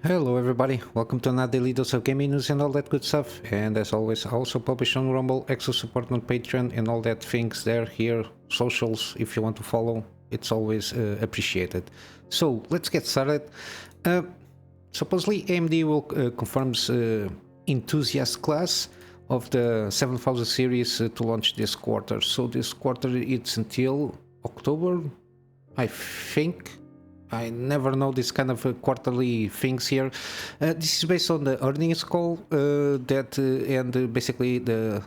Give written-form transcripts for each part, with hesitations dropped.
Hello everybody, welcome to another daily dose of gaming news and all that good stuff. And as always, I also publish on Rumble, extra support on Patreon and all that things there, here, socials, if you want to follow, it's always appreciated. So let's get started. Supposedly AMD will confirms enthusiast class of the 7000 series to launch this quarter. So this quarter it's until October, I think. I never know this kind of quarterly things here. This is based on the earnings call and basically the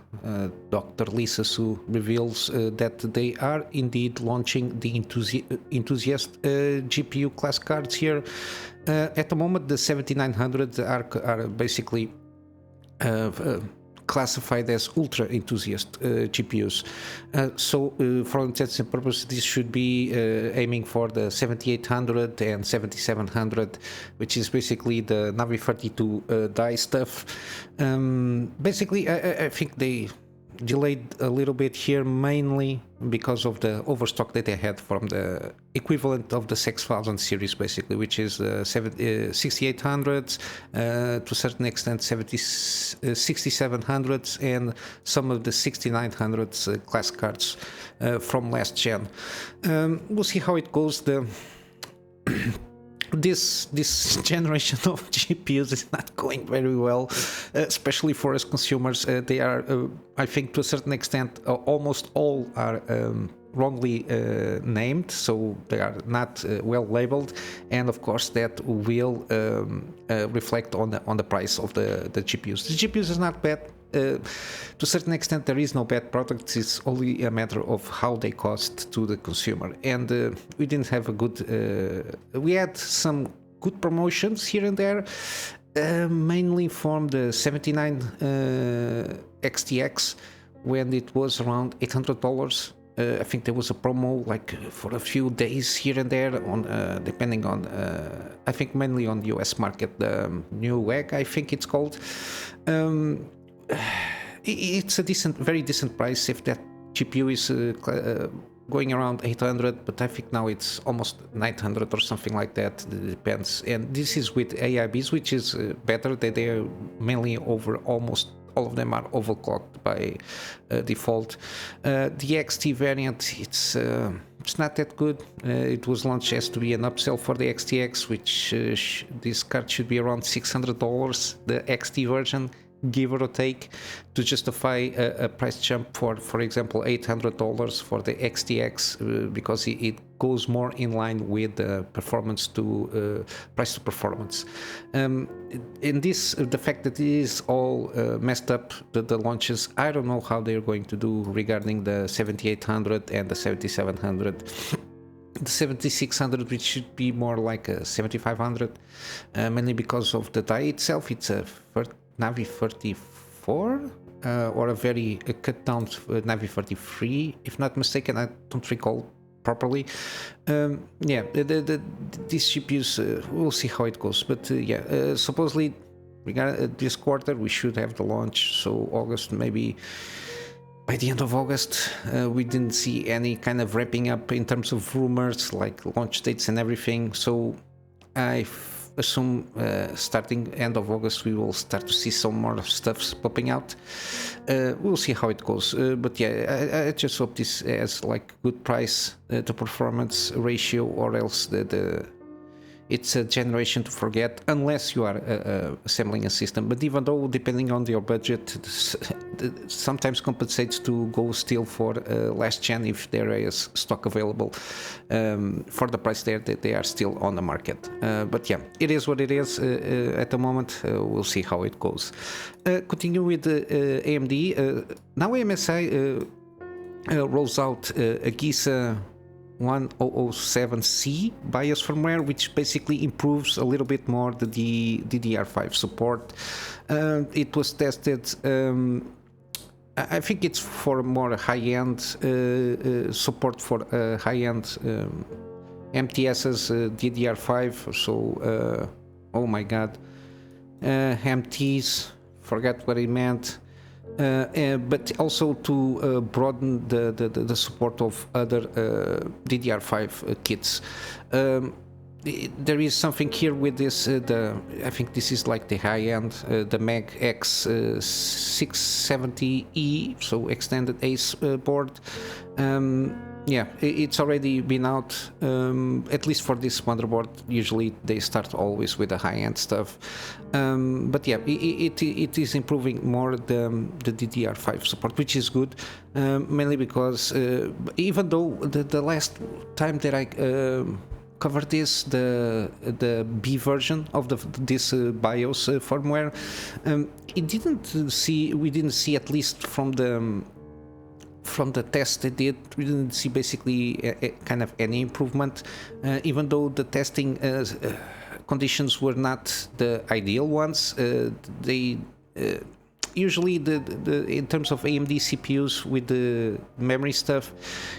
Dr. Lisa Su reveals that they are indeed launching the enthusiast GPU class cards here. At the moment, the 7900 are basically classified as ultra enthusiast GPUs. So for all intents and purposes, this should be aiming for the 7800 and 7700, which is basically the Navi 32 die stuff. Basically, I think they delayed a little bit here, mainly because of the overstock that they had from the equivalent of the 6000 series, basically, which is 6800s, to a certain extent 6700s, and some of the 6900s class cards from last gen. We'll see how it goes. This generation of GPUs is not going very well, especially for us consumers. They are, I think, to a certain extent, almost all are wrongly named, so they are not well labeled, and of course that will reflect on the price of the GPUs. The GPUs is not bad. To a certain extent, there is no bad product. It's only a matter of how they cost to the consumer, and we didn't have a good we had some good promotions here and there, mainly from the 79 XTX when it was around $800. I think there was a promo like for a few days here and there on depending on I think mainly on the US market, the new WEG, I think it's called. It's a very decent price if that GPU is going around 800, but I think now it's almost 900 or something like that. It depends. And this is with AIBs, which is better. They are mainly almost all of them are overclocked by default. The XT variant, it's not that good. It was launched as to be an upsell for the XTX, which this card should be around $600, the XT version, give or take, to justify a price jump for example, $800 for the XTX, because it goes more in line with the performance to price to performance. And this, the fact that it is all messed up, the launches, I don't know how they're going to do regarding the 7800 and the 7700. The 7600, which should be more like a 7500, mainly because of the die itself. It's a Navi 34 or a very cut down Navi 33, if not mistaken. I don't recall properly. Yeah, these GPUs, we'll see how it goes, but yeah, supposedly this quarter we should have the launch, so August, maybe by the end of August. We didn't see any kind of wrapping up in terms of rumors like launch dates and everything, so I assume starting end of August we will start to see some more stuff popping out. We'll see how it goes, but yeah, I just hope this has like good price to performance ratio, or else it's a generation to forget, unless you are assembling a system. But even though, depending on your budget, sometimes compensates to go still for last gen if there is stock available for the price there that they are still on the market. But yeah, it is what it is at the moment. We'll see how it goes. Continue with AMD. Now AMSI rolls out AGESA 1007C BIOS firmware, which basically improves a little bit more the DDR5 support. It was tested, I think it's for more high-end support for high-end MTS's DDR5, so oh my god, MTs, forget what it meant. But also to broaden the support of other DDR5 kits. there is something here with this. I think this is like the high end, the Mag X 670E, so extended ACE board. Yeah, it's already been out, at least for this motherboard. Usually they start always with the high-end stuff, but yeah, it is improving more the DDR5 support, which is good, mainly because even though the last time that I covered this, the B version of this BIOS firmware, we didn't see, at least from the test they did, we didn't see basically kind of any improvement, even though the testing conditions were not the ideal ones. They usually in terms of AMD CPUs with the memory stuff,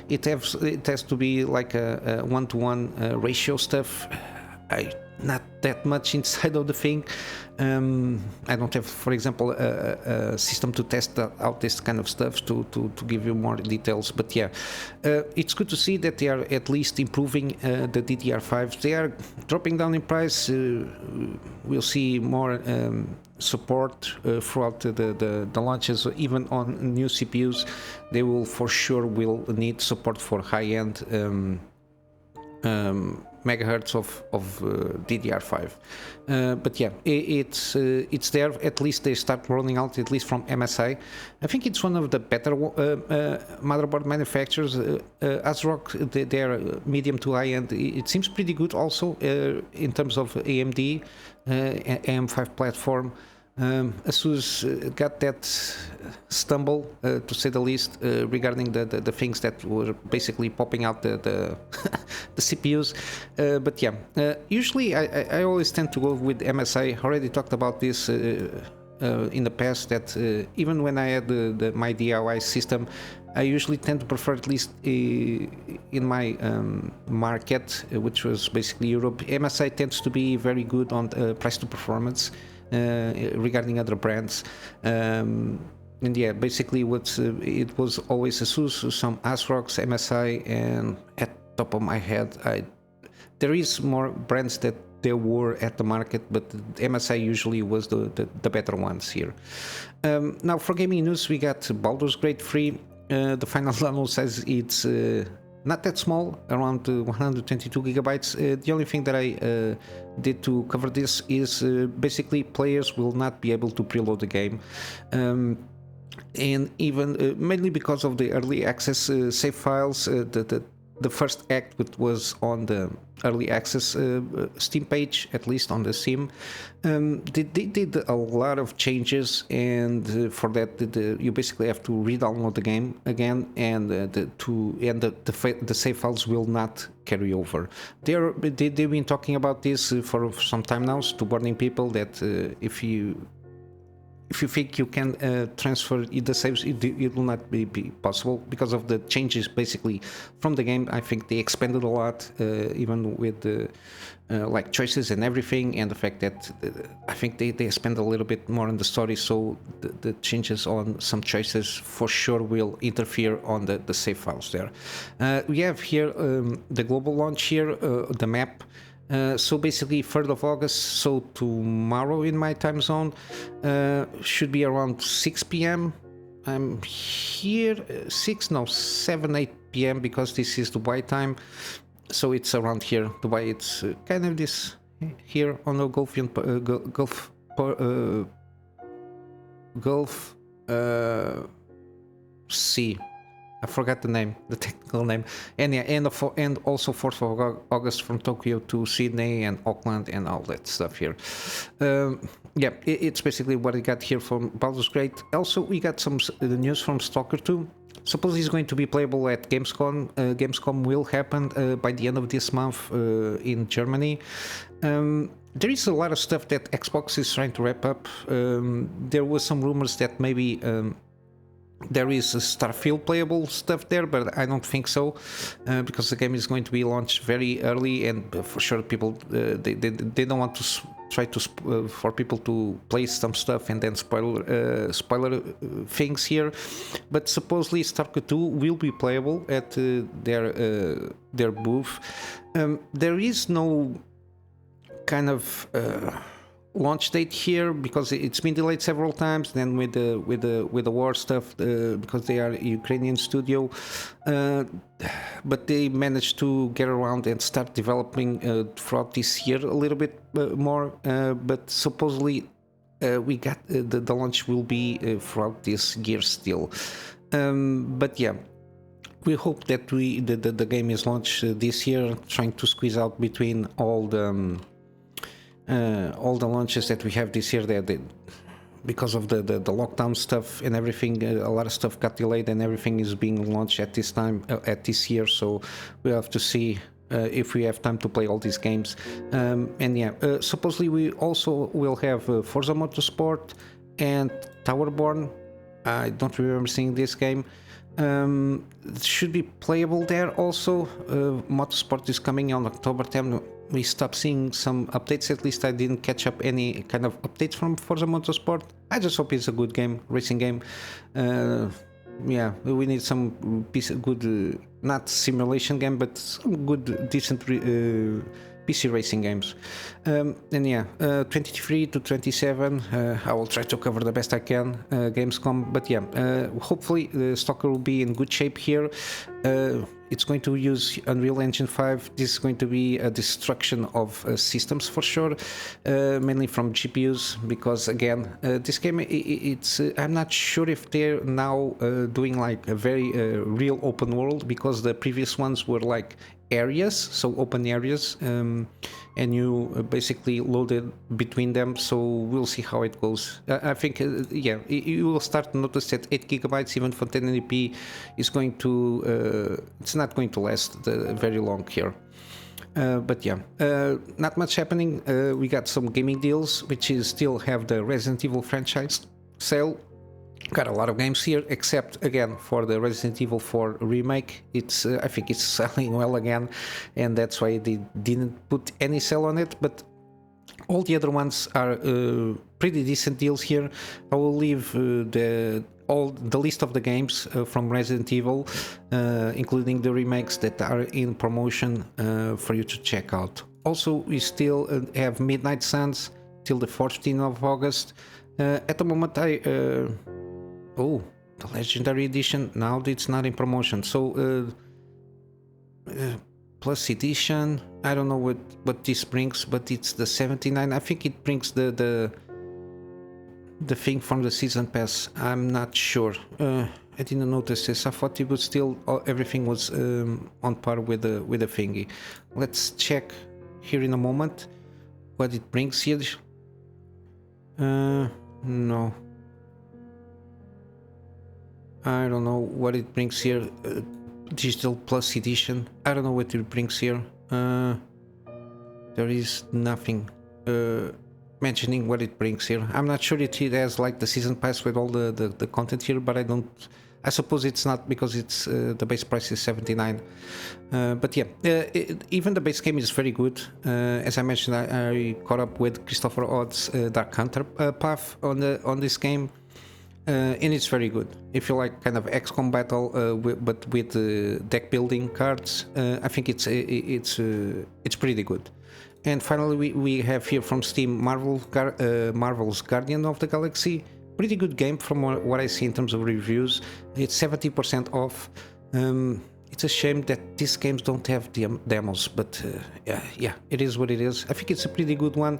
it has to be like a 1-to-1 ratio stuff. Not that much inside of the thing. I don't have, for example, a system to test out this kind of stuff to give you more details. But yeah, it's good to see that they are at least improving the DDR5s. They are dropping down in price. We'll see more support throughout the launches. Even on new CPUs, they will for sure will need support for high-end megahertz of DDR5, but yeah, it's there. At least they start rolling out, at least from MSI. I think it's one of the better motherboard manufacturers. ASRock, their medium to high end, it seems pretty good also in terms of AMD AM5 platform. ASUS got that stumble, to say the least, regarding the things that were basically popping out the CPUs. But yeah, usually I always tend to go with MSI. I already talked about this in the past, that even when I had my DIY system, I usually tend to prefer, at least in my market, which was basically Europe, MSI tends to be very good on price to performance. Regarding other brands, and yeah, basically it was always ASUS, some ASRock's, MSI, and at top of my head, there is more brands that there were at the market, but MSI usually was the better ones here. Now for gaming news, we got Baldur's Gate 3. The final download says it's not that small, around 122 gigabytes. The only thing that I did to cover this is basically players will not be able to preload the game, and even mainly because of the early access save files. The first act, which was on the early access Steam page, at least on the Steam, they did a lot of changes, and for that you basically have to re-download the game again, and the save files will not carry over. They've been talking about this for some time now, to warning people that if you think you can transfer the saves, it will not be possible because of the changes basically from the game. I think they expanded a lot, even with like choices and everything, and the fact that I think they spend a little bit more on the story, so the changes on some choices for sure will interfere on the save files there. We have here the global launch here, the map. So basically 3rd of August, so tomorrow in my time zone, should be around 6 p.m. I'm here, 7, 8 p.m. because this is Dubai time, so it's around here. Dubai, it's kind of this here on the Gulf Sea. I forgot the name, the technical name. And yeah, and also 4th of August from Tokyo to Sydney and Auckland and all that stuff here. Yeah, it's basically what I got here from Baldur's Gate. Also, we got some news from Stalker 2. Supposedly it's going to be playable at Gamescom. Gamescom will happen by the end of this month in Germany. There is a lot of stuff that Xbox is trying to wrap up. There was some rumors that maybe there is a Starfield playable stuff there, but I don't think so, because the game is going to be launched very early, and for sure people they don't want to try to for people to play some stuff and then spoiler things here. But supposedly Stalker 2 will be playable at their booth. There is no kind of launch date here because it's been delayed several times. Then with the war stuff, because they are a Ukrainian studio, but they managed to get around and start developing throughout this year a little bit more. But supposedly we got the launch will be throughout this year still. But yeah. We hope that the game is launched this year, trying to squeeze out between all the launches that we have this year. That because of the lockdown stuff and everything, a lot of stuff got delayed, and everything is being launched at this time at this year. So we have to see if we have time to play all these games. And yeah, supposedly we also will have Forza Motorsport and Towerborn. I don't remember seeing this game. It should be playable there also. Motorsport is coming on October 10. We stopped seeing some updates. At least I didn't catch up any kind of updates from Forza Motorsport. I just hope it's a good game, racing game. Yeah, we need some piece of good, not simulation game, but some good, decent PC racing games. And yeah, 23 to 27, I will try to cover the best I can Gamescom, but yeah, hopefully Stalker will be in good shape here. It's going to use Unreal Engine 5. This is going to be a destruction of systems for sure, mainly from GPUs, because again, this game, it's I'm not sure if they're now doing like a very real open world, because the previous ones were like areas, so open areas, and you basically loaded between them. So we'll see how it goes. I think yeah, you will start to notice that 8 gigabytes even for 1080p is going to it's not going to last very long here. But yeah, not much happening. We got some gaming deals, which is still have the Resident Evil franchise sale. Got a lot of games here, except again for the Resident Evil 4 remake. It's I think it's selling well again, and that's why they didn't put any sale on it. But all the other ones are pretty decent deals here. I will leave the list of the games from Resident Evil, including the remakes that are in promotion, for you to check out. Also, we still have Midnight Suns till the 14th of August. At the moment, oh, the Legendary Edition, now it's not in promotion. So, Plus Edition, I don't know what this brings, but it's the 79. I think it brings the thing from the Season Pass. I'm not sure. I didn't notice this. I thought it was still, everything was on par with the thingy. Let's check here in a moment what it brings here. No. I don't know what it brings here. Digital Plus Edition. I don't know what it brings here. There is nothing mentioning what it brings here. I'm not sure it has like the season pass with all the content here, but I suppose it's not, because it's the base price is 79. But yeah, even the base game is very good. As I mentioned, I caught up with Christopher Odd's Dark Hunter path on this game. And it's very good. If you like kind of XCOM battle, but with deck building cards, I think it's pretty good. And finally, we have here from Steam Marvel's Guardian of the Galaxy. Pretty good game from what I see in terms of reviews. It's 70% off. It's a shame that these games don't have demos, but yeah, it is what it is. I think it's a pretty good one.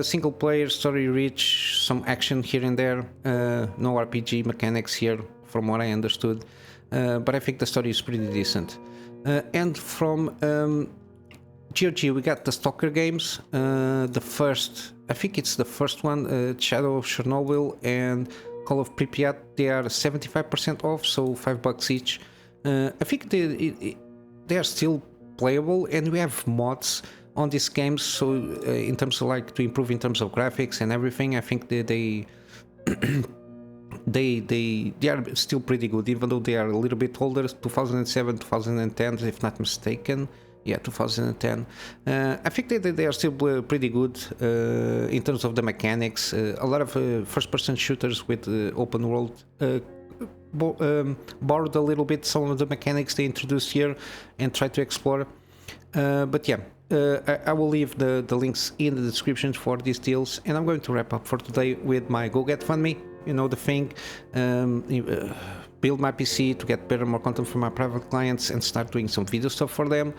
Single player, story rich, some action here and there, no RPG mechanics here from what I understood, but I think the story is pretty decent. And from GOG we got the Stalker games, the first, I think it's the first one, Shadow of Chernobyl and Call of Pripyat. They are 75% off, so $5 each. I think they are still playable, and we have mods on these games, so in terms of like to improve in terms of graphics and everything. I think they are still pretty good, even though they are a little bit older, 2007, 2010 if not mistaken. Yeah, 2010. I think they are still pretty good in terms of the mechanics. A lot of first-person shooters with open world borrowed a little bit some of the mechanics they introduced here and tried to explore. But yeah, I will leave the links in the description for these deals, and I'm going to wrap up for today with my Go Get Fund Me. You know the thing, build my PC to get better, more content for my private clients and start doing some video stuff for them.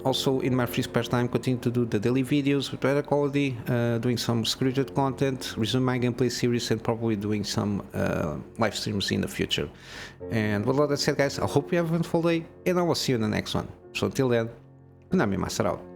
Also in my free spare time, continue to do the daily videos with better quality, doing some scripted content, resume my gameplay series, and probably doing some live streams in the future. And with all that said, guys, I hope you have a wonderful day, and I will see you in the next one. So until then, Kunamy Master out.